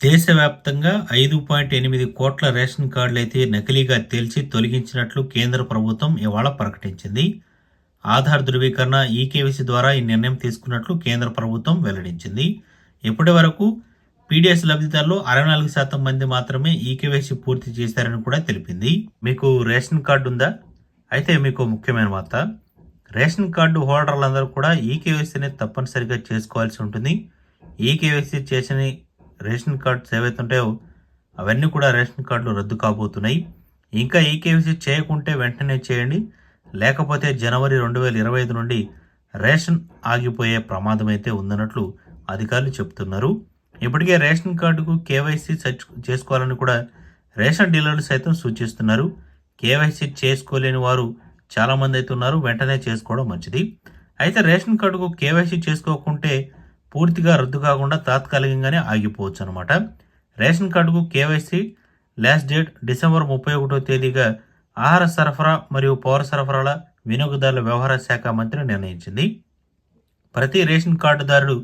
దేశవ్యాప్తంగా 5.8 కోట్ల రేషన్ కార్డులైతే నకిలీగా తేల్చి తొలగించినట్లు కేంద్ర ప్రభుత్వం ఇవాళ ప్రకటించింది. ఆధార్ ధృవీకరణ ఈకేవైసీ ద్వారా ఈ నిర్ణయం తీసుకున్నట్లు కేంద్ర ప్రభుత్వం వెల్లడించింది. ఇప్పటి వరకు పీడీఎస్ లబ్ధిదారులు 64% మంది మాత్రమే ఈకేవైసీ పూర్తి చేశారని కూడా తెలిపింది. మీకు రేషన్ కార్డు ఉందా? అయితే మీకు ముఖ్యమైన వార్త, రేషన్ కార్డు హోల్డర్లందరూ కూడా ఈకేవైసీని తప్పనిసరిగా చేసుకోవాల్సి ఉంటుంది. ఈకేవైసీ చేసిన రేషన్ కార్డ్స్ ఏవైతే ఉంటాయో అవన్నీ కూడా రేషన్ కార్డులు రద్దు కాబోతున్నాయి. ఇంకా ఈకేవైసీ చేయకుంటే వెంటనే చేయండి, లేకపోతే జనవరి 2025 నుండి రేషన్ ఆగిపోయే ప్రమాదం అయితే ఉందన్నట్లు అధికారులు చెప్తున్నారు. ఇప్పటికే రేషన్ కార్డుకు కేవైసీ చేసుకోవాలని కూడా రేషన్ డీలర్లు సైతం సూచిస్తున్నారు. కేవైసీ చేసుకోలేని వారు చాలామంది అయితే ఉన్నారు, వెంటనే చేసుకోవడం మంచిది. అయితే రేషన్ కార్డుకు కేవైసీ చేసుకోకుంటే పూర్తిగా రద్దు కాకుండా తాత్కాలికంగానే ఆగిపోవచ్చు అనమాట. రేషన్ కార్డుకు కేవైసీ లాస్ట్ డేట్ డిసెంబర్ 31వ తేదీగా ఆహార సరఫరా మరియు పౌర సరఫరాల వినియోగదారుల వ్యవహార శాఖ మంత్రి నిర్ణయించింది. ప్రతి రేషన్ కార్డుదారుడు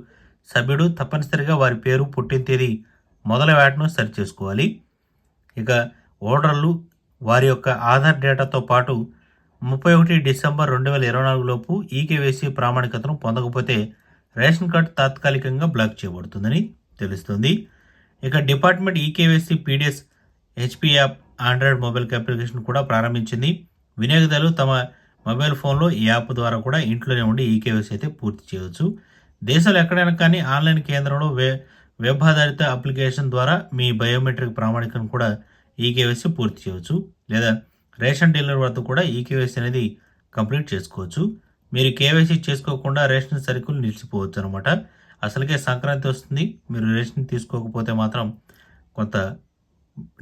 సభ్యుడు తప్పనిసరిగా వారి పేరు, పుట్టిన తేదీ, మొదల వేటను సరిచేసుకోవాలి. ఇక ఓటర్లు వారి యొక్క ఆధార్ డేటాతో పాటు 31 డిసెంబర్ 2024 లోపు ఈకేవైసీ ప్రామాణికతను పొందకపోతే రేషన్ కార్డు తాత్కాలికంగా బ్లాక్ చేయబడుతుందని తెలుస్తుంది. ఇక department eKYC PDS HP app Android mobile application కూడా ప్రారంభించింది. వినియోగదారులు తమ మొబైల్ ఫోన్లో ఈ యాప్ ద్వారా కూడా ఇంట్లోనే ఉండి ఈకేవైసీ అయితే పూర్తి చేయవచ్చు. దేశంలో ఎక్కడైనా కానీ ఆన్లైన్ కేంద్రంలో వెబ్ ఆధారిత అప్లికేషన్ ద్వారా మీ బయోమెట్రిక్ ప్రామాణికను కూడా ఈకేవైసీ పూర్తి చేయవచ్చు. లేదా రేషన్ డీలర్ వద్ద కూడా ఈకేవైసీ అనేది కంప్లీట్ చేసుకోవచ్చు. మీరు కేవైసీ చేసుకోకుండా రేషన్ సరుకులు నిలిచిపోవచ్చు అనమాట. అసలుకే సంక్రాంతి వస్తుంది, మీరు రేషన్ తీసుకోకపోతే మాత్రం కొంత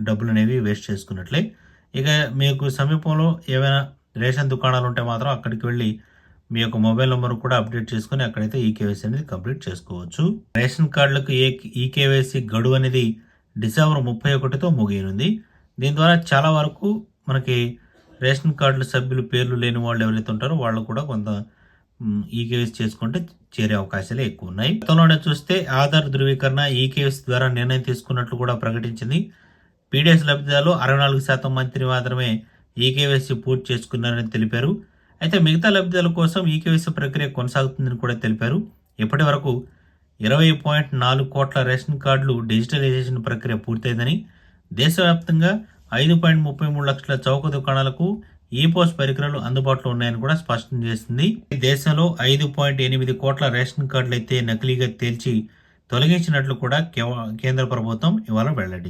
డబ్బులు అనేవి వేస్ట్ చేసుకున్నట్లే. ఇక మీకు సమీపంలో ఏవైనా రేషన్ దుకాణాలు ఉంటే మాత్రం అక్కడికి వెళ్ళి మీ యొక్క మొబైల్ నెంబర్ కూడా అప్డేట్ చేసుకుని అక్కడైతే ఈకేవైసీ అనేది కంప్లీట్ చేసుకోవచ్చు. రేషన్ కార్డులకు ఈకేవైసీ గడువు అనేది డిసెంబర్ 31తో ముగియనుంది. దీని ద్వారా చాలా వరకు మనకి రేషన్ కార్డుల సభ్యులు పేర్లు లేని వాళ్ళు ఎవరైతే ఉంటారో వాళ్ళు కూడా కొంత ఈకేవైసీ చేసుకుంటే చేరే అవకాశాలే ఎక్కువ ఉన్నాయి. గతంలోనే చూస్తే ఆధార్ ధృవీకరణ ఈకేవైసీ ద్వారా నిర్ణయం తీసుకున్నట్లు కూడా ప్రకటించింది. పీడీఎస్ లబ్ధిదారులు 64% మంది మాత్రమే ఈకేవైసీ పూర్తి చేసుకున్నారని తెలిపారు. అయితే మిగతా లబ్ధిదారుల కోసం ఈకేవైసీ ప్రక్రియ కొనసాగుతుందని కూడా తెలిపారు. ఇప్పటి వరకు 20.4 కోట్ల రేషన్ కార్డులు డిజిటలైజేషన్ ప్రక్రియ పూర్తయిందని, దేశవ్యాప్తంగా 5.33 లక్షల చౌక దుకాణాలకు ఈ పోస్ట్ పరికరాలు అందుబాటులో ఉన్నాయని కూడా స్పష్టం చేసింది. దేశంలో 5.8 కోట్ల రేషన్ కార్డులు అయితే నకిలీగా తేల్చి తొలగించినట్లు కూడా కేంద్ర ప్రభుత్వం ఇవాళ వెల్లడించింది.